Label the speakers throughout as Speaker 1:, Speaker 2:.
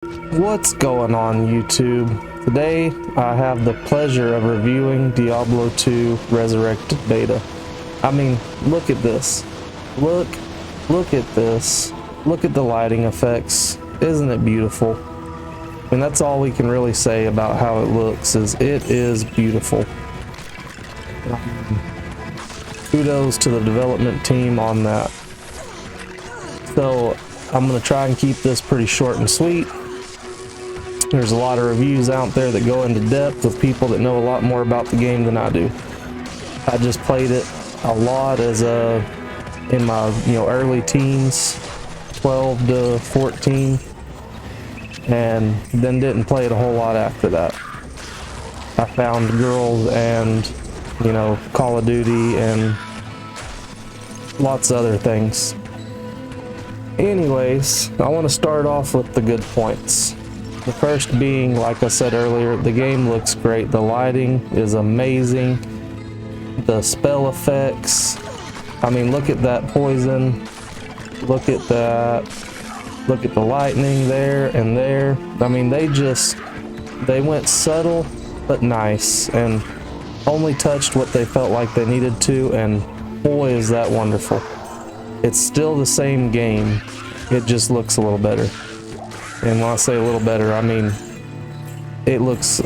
Speaker 1: What's going on, YouTube? Today I have the pleasure of reviewing Diablo 2 Resurrected Beta. I mean, look at this. Look at this. Look at the lighting effects. Isn't it beautiful? I mean, that's all we can really say about how it looks, is it is beautiful. Kudos to the development team on that. So I'm going to try and keep this pretty short and sweet. There's a lot of reviews out there that go into depth with people that know a lot more about the game than I do. I just played it a lot as in my early teens, 12 to 14, and then didn't play it a whole lot after that. I found girls and Call of Duty and lots of other things. Anyways, I want to start off with the good points. The first being, like I said earlier, the game looks great. The lighting is amazing. The spell effects. I mean, look at that poison. Look at that. Look at the lightning there and there. I mean, they went subtle but nice and only touched what they felt like they needed to, and boy, is that wonderful. It's still the same game. It just looks a little better. And when I say a little better, I mean it looks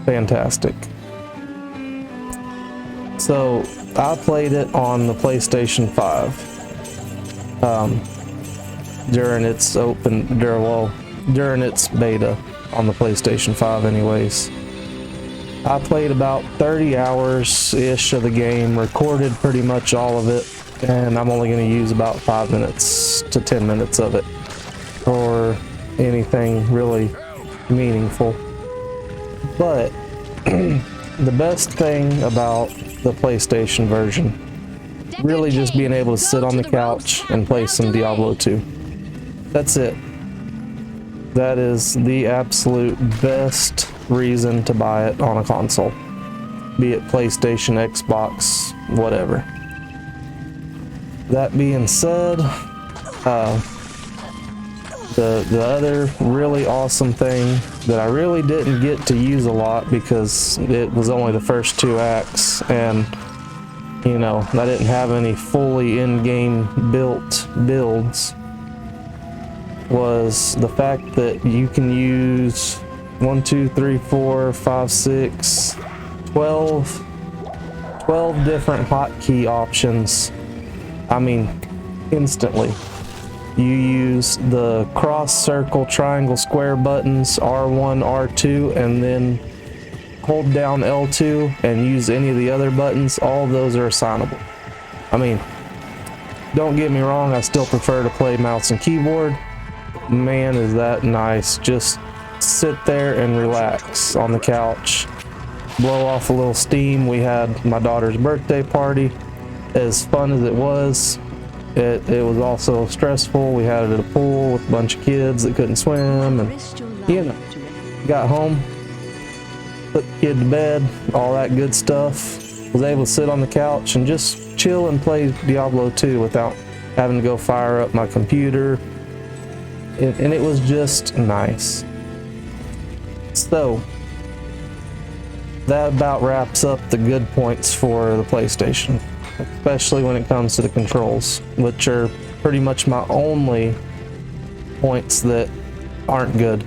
Speaker 1: fantastic. So I played it on the PlayStation 5 during its during its beta on the PlayStation 5 anyways. I played about 30 hours ish of the game, recorded pretty much all of it, and I'm only going to use about 5 minutes to 10 minutes of it or anything really meaningful. But the best thing about the PlayStation version, really just being able to sit on the couch and play some Diablo 2. That's it. That is the absolute best reason to buy it on a console, be it PlayStation, Xbox, whatever. That being said, the other really awesome thing that I really didn't get to use a lot because it was only the first 2 acts, and I didn't have any fully in-game built builds, was the fact that you can use 1, 2, 3, 4, 5, 6, 12 different hotkey options. I mean, instantly. You use the cross, circle, triangle, square buttons, R1, R2, and then hold down L2 and use any of the other buttons. All of those are assignable. I mean, don't get me wrong, I still prefer to play mouse and keyboard. Man, is that nice. Just sit there and relax on the couch, blow off a little steam. We had my daughter's birthday party. As fun as it was, it was also stressful. We had it at a pool with a bunch of kids that couldn't swim, and got home, put the kid to bed, all that good stuff. Was able to sit on the couch and just chill and play Diablo 2 without having to go fire up my computer, and it was just nice. So that about wraps up the good points for the PlayStation, especially when it comes to the controls, which are pretty much my only points that aren't good.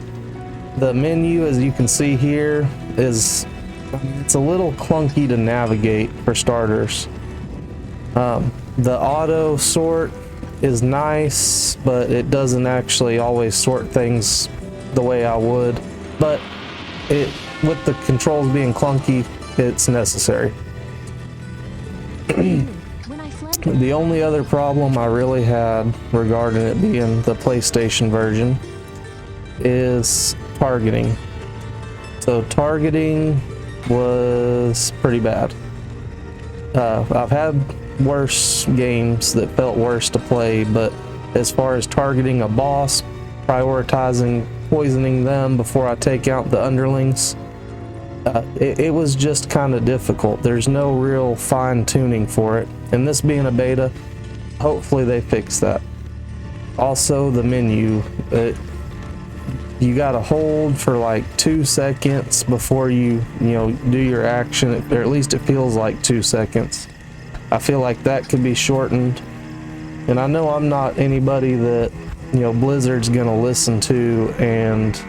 Speaker 1: The menu, as you can see here, it's a little clunky to navigate for starters. The auto sort is nice, but it doesn't actually always sort things the way I would. But with the controls being clunky, it's necessary. The only other problem I really had regarding it being the PlayStation version is targeting. So targeting was pretty bad. I've had worse games that felt worse to play, but as far as targeting a boss, prioritizing poisoning them before I take out the underlings, it was just kind of difficult. There's no real fine tuning for it, and this being a beta, hopefully they fix that. Also, the menu, you gotta hold for like 2 seconds before you do your action, or at least it feels like 2 seconds. I feel like that could be shortened, and I know I'm not anybody that Blizzard's gonna listen to and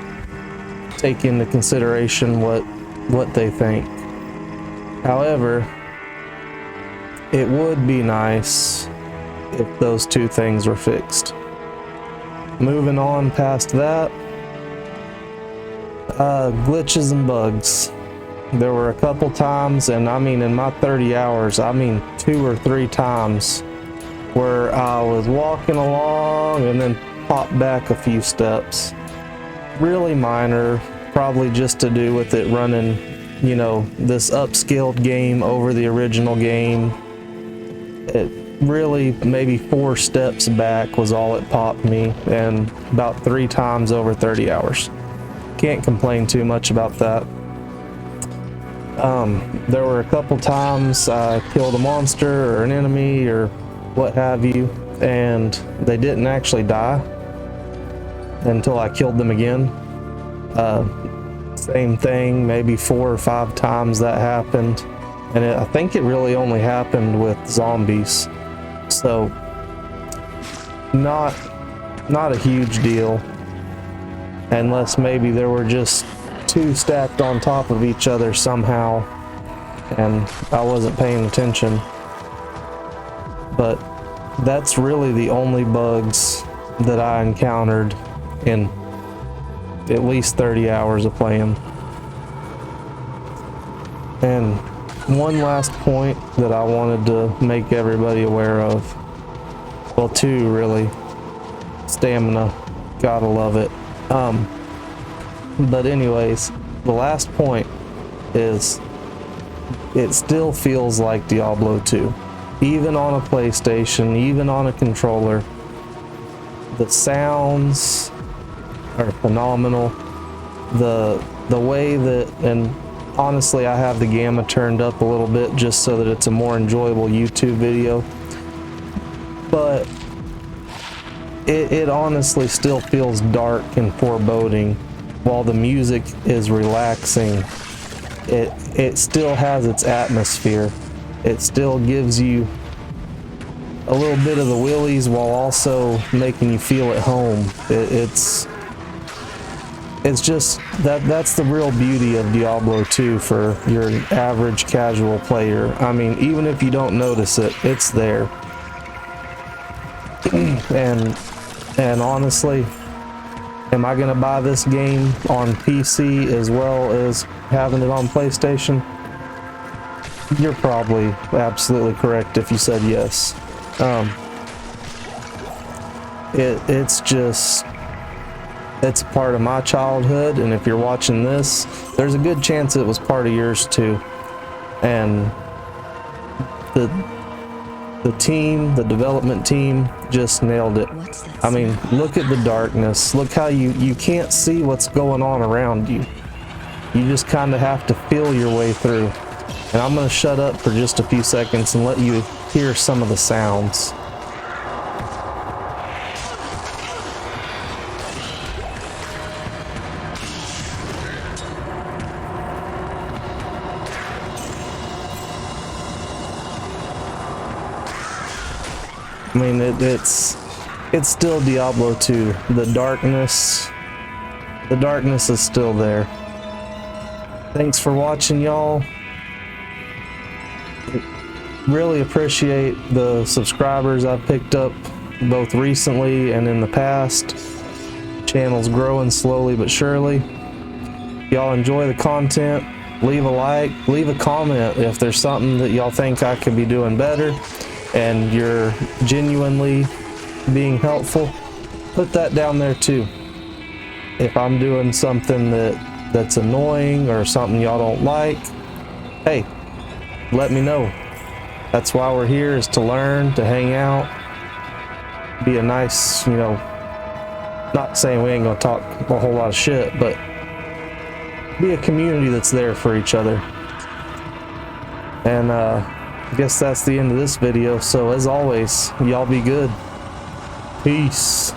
Speaker 1: take into consideration what they think. However, it would be nice if those 2 things were fixed. Moving on past that, glitches and bugs. There were a couple times, and I mean in my 30 hours, I mean 2 or 3 times, where I was walking along and then popped back a few steps. Really minor, probably just to do with it running, this upscaled game over the original game. It really, maybe 4 steps back was all it popped me, and about 3 times over 30 hours. Can't complain too much about that. There were a couple times I killed a monster or an enemy or what have you, and they didn't actually die until I killed them again. Same thing, maybe 4 or 5 times that happened, and I think it really only happened with zombies, so not a huge deal, unless maybe there were just 2 stacked on top of each other somehow and I wasn't paying attention. But that's really the only bugs that I encountered in at least 30 hours of playing. And one last point that I wanted to make everybody aware of, well, 2 really. Stamina, gotta love it. But anyways, the last point is it still feels like Diablo 2. Even on a PlayStation, even on a controller, the sounds are phenomenal. The way that, and honestly, I have the gamma turned up a little bit just so that it's a more enjoyable YouTube video, but it honestly still feels dark and foreboding. While the music is relaxing, it still has its atmosphere. It still gives you a little bit of the willies while also making you feel at home. It's just that's the real beauty of Diablo 2 for your average casual player. I mean, even if you don't notice it, it's there. and honestly, am I gonna buy this game on PC as well as having it on PlayStation? You're probably absolutely correct if you said yes. It's a part of my childhood, and if you're watching this, there's a good chance it was part of yours too. And the development team just nailed it. I mean, look at the darkness. Look how you can't see what's going on around you. You just kind of have to feel your way through. And I'm going to shut up for just a few seconds and let you hear some of the sounds. I mean, it's still Diablo 2. The darkness is still there. Thanks for watching, y'all. Really appreciate the subscribers I've picked up both recently and in the past. Channel's growing slowly but surely. Y'all enjoy the content, leave a like, leave a comment if there's something that y'all think I could be doing better and you're genuinely being helpful. Put that down there too. If I'm doing something that's annoying or something y'all don't like, hey, let me know. That's why we're here, is to learn, to hang out, be a nice, not saying we ain't gonna talk a whole lot of shit, but be a community that's there for each other. And I guess that's the end of this video. So as always, y'all be good. Peace.